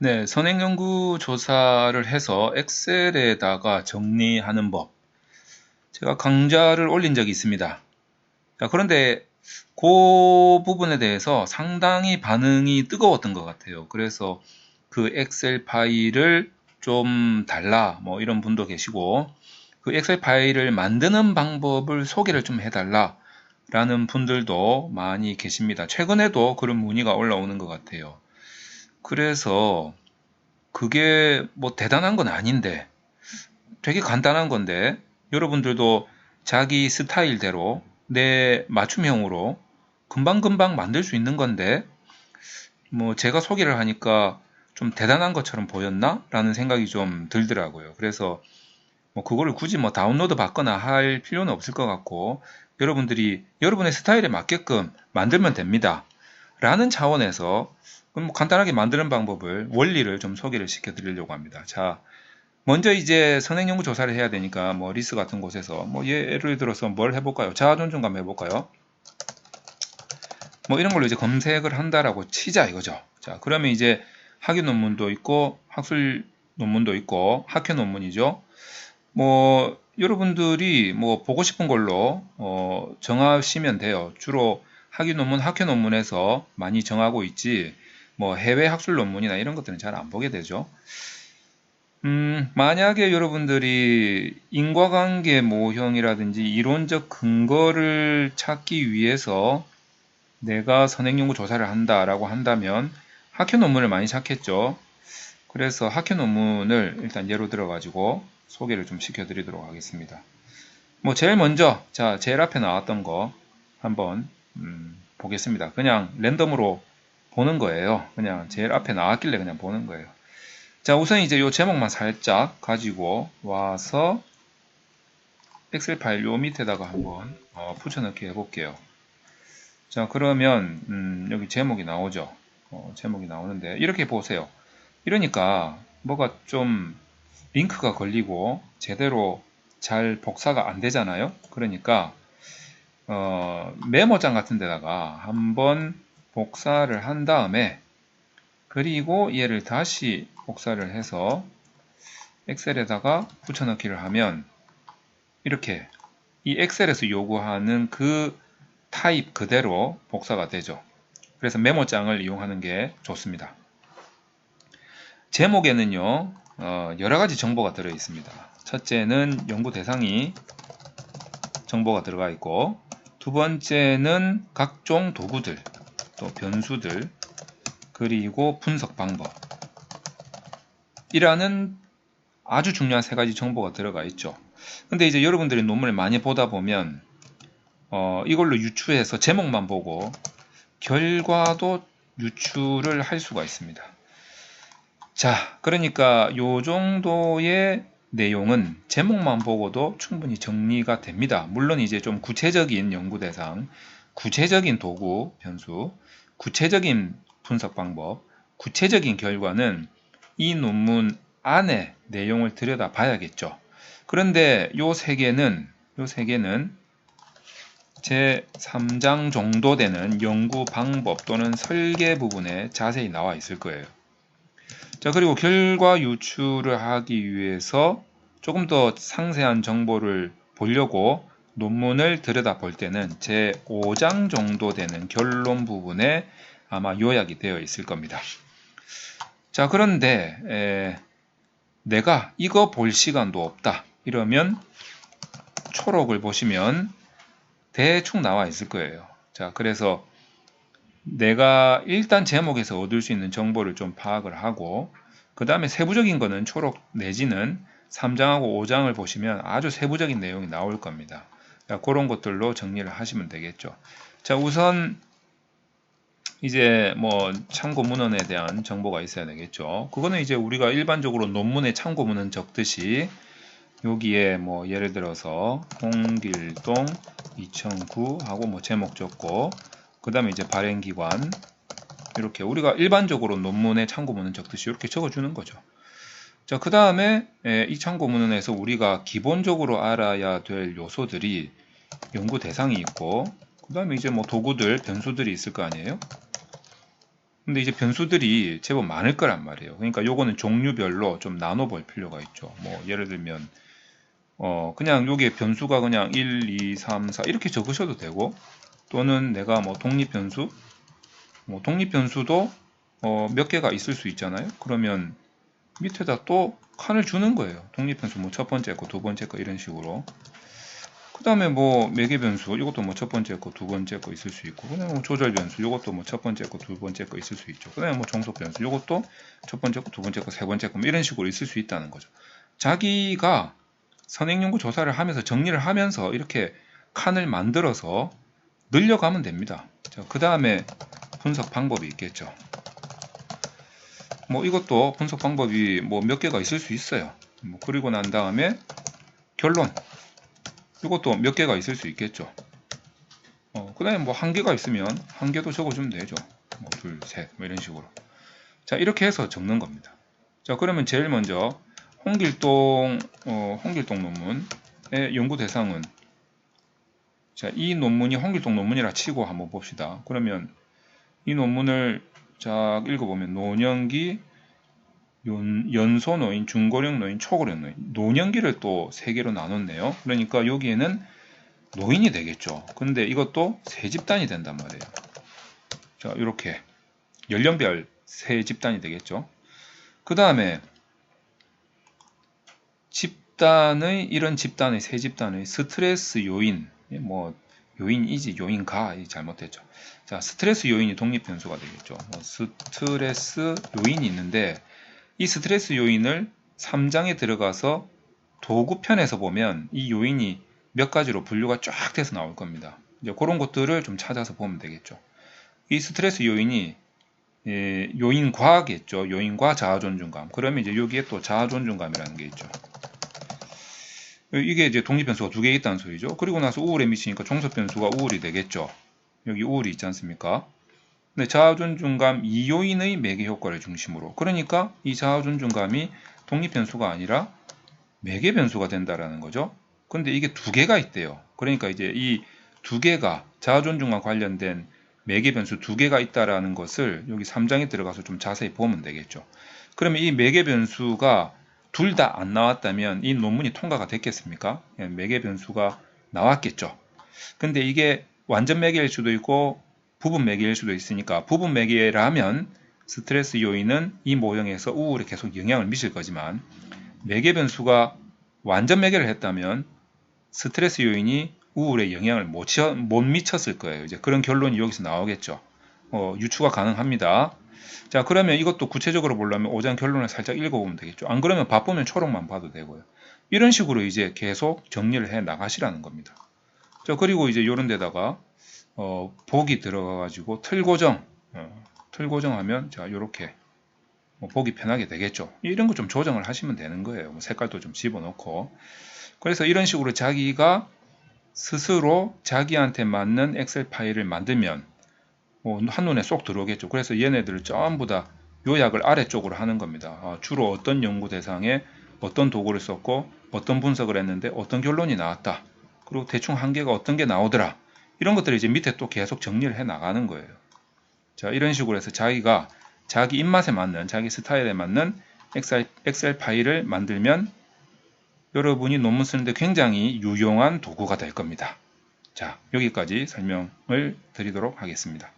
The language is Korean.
네, 선행연구 조사를 해서 엑셀에다가 정리하는 법. 제가 강좌를 올린 적이 있습니다. 자, 그런데 그 부분에 대해서 상당히 반응이 뜨거웠던 것 같아요. 그래서 그 엑셀 파일을 좀 달라, 뭐 이런 분도 계시고, 그 엑셀 파일을 만드는 방법을 소개를 좀 해달라 라는 분들도 많이 계십니다. 최근에도 그런 문의가 올라오는 것 같아요. 그래서 그게 뭐 대단한 건 아닌데 되게 간단한 건데 여러분들도 자기 스타일대로 내 맞춤형으로 금방금방 만들 수 있는 건데 뭐 제가 소개를 하니까 좀 대단한 것처럼 보였나? 라는 생각이 좀 들더라고요. 그래서 뭐 그거를 굳이 뭐 다운로드 받거나 할 필요는 없을 것 같고 여러분들이 여러분의 스타일에 맞게끔 만들면 됩니다. 라는 차원에서 뭐 간단하게 만드는 방법을 원리를 좀 소개를 시켜 드리려고 합니다. 자, 먼저 이제 선행연구 조사를 해야 되니까 뭐 리스 같은 곳에서 뭐 예를 들어서 뭘 해볼까요? 자아존중감 해볼까요? 뭐 이런 걸로 이제 검색을 한다라고 치자 이거죠. 자, 그러면 이제 학위 논문도 있고 학술 논문도 있고 학회 논문이죠. 뭐 여러분들이 뭐 보고 싶은 걸로 정하시면 돼요. 주로 학위 논문, 학회 논문에서 많이 정하고 있지 뭐 해외 학술 논문이나 이런 것들은 잘 안 보게 되죠. 만약에 여러분들이 인과관계 모형이라든지 이론적 근거를 찾기 위해서 내가 선행연구 조사를 한다라고 한다면 학회 논문을 많이 찾겠죠. 그래서 학회 논문을 일단 예로 들어가지고 소개를 좀 시켜드리도록 하겠습니다. 뭐 제일 먼저 자 제일 앞에 나왔던 거 한번 보겠습니다. 그냥 랜덤으로 보는 거예요. 그냥 제일 앞에 나왔길래 그냥 보는 거예요. 자, 우선 이제 요 제목만 살짝 가지고 와서 엑셀 파일 요 밑에다가 한번 붙여넣기 해볼게요. 자, 그러면 여기 제목이 나오죠. 제목이 나오는데 이렇게 보세요. 이러니까 뭐가 좀 링크가 걸리고 제대로 잘 복사가 안 되잖아요. 그러니까 메모장 같은 데다가 한번 복사를 한 다음에 그리고 얘를 다시 복사를 해서 엑셀에다가 붙여넣기를 하면 이렇게 이 엑셀에서 요구하는 그 타입 그대로 복사가 되죠. 그래서 메모장을 이용하는 게 좋습니다. 제목에는요 여러 가지 정보가 들어 있습니다. 첫째는 연구 대상이 정보가 들어가 있고 두 번째는 각종 도구들 또 변수들 그리고 분석 방법이라는 아주 중요한 세 가지 정보가 들어가 있죠. 근데 이제 여러분들이 논문을 많이 보다 보면 이걸로 유추해서 제목만 보고 결과도 유추를 할 수가 있습니다. 자, 그러니까 요 정도의 내용은 제목만 보고도 충분히 정리가 됩니다. 물론 이제 좀 구체적인 연구 대상, 구체적인 도구, 변수, 구체적인 분석 방법, 구체적인 결과는 이 논문 안에 내용을 들여다 봐야겠죠. 그런데 요 세 개는 제 3장 정도 되는 연구 방법 또는 설계 부분에 자세히 나와 있을 거예요. 자, 그리고 결과 유출을 하기 위해서 조금 더 상세한 정보를 보려고 논문을 들여다 볼 때는 제 5장 정도 되는 결론 부분에 아마 요약이 되어 있을 겁니다. 자, 그런데 내가 이거 볼 시간도 없다 이러면 초록을 보시면 대충 나와 있을 거예요. 자, 그래서 내가 일단 제목에서 얻을 수 있는 정보를 좀 파악을 하고 그 다음에 세부적인 거는 초록 내지는 3장하고 5장을 보시면 아주 세부적인 내용이 나올 겁니다. 자, 그런 것들로 정리를 하시면 되겠죠. 자, 우선 이제 뭐 참고 문헌에 대한 정보가 있어야 되겠죠. 그거는 이제 우리가 일반적으로 논문에 참고 문헌 적듯이 여기에 뭐 예를 들어서 홍길동 2009 하고 뭐 제목 적고 그 다음에 이제 발행기관 이렇게 우리가 일반적으로 논문에 참고문헌 적듯이 이렇게 적어주는 거죠. 자, 그 다음에 이 참고문헌에서 우리가 기본적으로 알아야 될 요소들이 연구 대상이 있고 그 다음에 이제 뭐 도구들, 변수들이 있을 거 아니에요. 근데 이제 변수들이 제법 많을 거란 말이에요. 그러니까 요거는 종류별로 좀 나눠볼 필요가 있죠. 뭐 예를 들면 그냥 요게 변수가 그냥 1, 2, 3, 4 이렇게 적으셔도 되고, 또는 내가 뭐 독립변수, 뭐 독립변수도 몇 개가 있을 수 있잖아요. 그러면 밑에다 또 칸을 주는 거예요. 독립변수 뭐 첫 번째 거, 두 번째 거 이런 식으로. 그 다음에 뭐 매개변수, 이것도 뭐 첫 번째 거, 두 번째 거 있을 수 있고, 그 다음에 뭐 조절변수, 이것도 뭐 첫 번째 거, 두 번째 거 있을 수 있죠. 그 다음에 뭐 종속변수, 이것도 첫 번째 거, 두 번째 거, 세 번째 거, 뭐 이런 식으로 있을 수 있다는 거죠. 자기가 선행연구 조사를 하면서 정리를 하면서 이렇게 칸을 만들어서 늘려가면 됩니다. 그 다음에 분석 방법이 있겠죠. 뭐 이것도 분석 방법이 뭐 몇 개가 있을 수 있어요. 뭐 그리고 난 다음에 결론, 이것도 몇 개가 있을 수 있겠죠. 그 다음에 뭐 한 개가 있으면 한 개도 적어주면 되죠. 뭐 둘, 셋, 뭐 이런 식으로. 자, 이렇게 해서 적는 겁니다. 자, 그러면 제일 먼저 홍길동 논문의 연구 대상은, 자, 이 논문이 홍길동 논문이라 치고 한번 봅시다. 그러면 이 논문을 쫙 읽어보면 노년기, 연소노인, 중고령 노인, 초고령 노인, 노년기를 또 세 개로 나눴네요. 그러니까 여기에는 노인이 되겠죠. 근데 이것도 세 집단이 된단 말이에요. 자, 이렇게 연령별 세 집단이 되겠죠. 그 다음에 이런 집단의 세 집단의 스트레스 요인, 뭐 요인이지 요인가 잘못됐죠. 자, 스트레스 요인이 독립 변수가 되겠죠. 스트레스 요인이 있는데, 이 스트레스 요인을 3장에 들어가서 도구편에서 보면 이 요인이 몇 가지로 분류가 쫙 돼서 나올 겁니다. 이제 그런 것들을 좀 찾아서 보면 되겠죠. 이 스트레스 요인이 요인과겠죠. 요인과 자아존중감. 그러면 이제 여기에 또 자아존중감이라는 게 있죠. 이게 이제 독립변수가 두 개 있다는 소리죠. 그리고 나서 우울에 미치니까 종속변수가 우울이 되겠죠. 여기 우울이 있지 않습니까? 근데 자아존중감 이요인의 매개 효과를 중심으로. 그러니까 이 자아존중감이 독립변수가 아니라 매개 변수가 된다라는 거죠. 근데 이게 두 개가 있대요. 그러니까 이제 이 두 개가 자아존중과 관련된 매개 변수 두 개가 있다라는 것을 여기 3장에 들어가서 좀 자세히 보면 되겠죠. 그러면 이 매개 변수가 둘 다 안 나왔다면 이 논문이 통과가 됐겠습니까? 매개 변수가 나왔겠죠. 근데 이게 완전 매개일 수도 있고 부분 매개일 수도 있으니까, 부분 매개라면 스트레스 요인은 이 모형에서 우울에 계속 영향을 미칠 거지만, 매개 변수가 완전 매개를 했다면 스트레스 요인이 우울에 영향을 못 미쳤을 거예요. 이제 그런 결론이 여기서 나오겠죠. 유추가 가능합니다. 자, 그러면 이것도 구체적으로 보려면 5장 결론을 살짝 읽어보면 되겠죠. 안 그러면 바쁘면 초록만 봐도 되고요. 이런 식으로 이제 계속 정리를 해 나가시라는 겁니다. 자, 그리고 이제 이런 데다가 보기 들어가가지고 틀 고정하면 자, 이렇게 보기 편하게 되겠죠. 이런 거 좀 조정을 하시면 되는 거예요. 색깔도 좀 집어넣고. 그래서 이런 식으로 자기가 스스로 자기한테 맞는 엑셀 파일을 만들면 한눈에 쏙 들어오겠죠. 그래서 얘네들을 전부 다 요약을 아래쪽으로 하는 겁니다. 주로 어떤 연구 대상에 어떤 도구를 썼고 어떤 분석을 했는데 어떤 결론이 나왔다. 그리고 대충 한계가 어떤 게 나오더라. 이런 것들을 이제 밑에 또 계속 정리를 해 나가는 거예요. 자, 이런 식으로 해서 자기가 자기 입맛에 맞는, 자기 스타일에 맞는 엑셀 파일을 만들면 여러분이 논문 쓰는데 굉장히 유용한 도구가 될 겁니다. 자, 여기까지 설명을 드리도록 하겠습니다.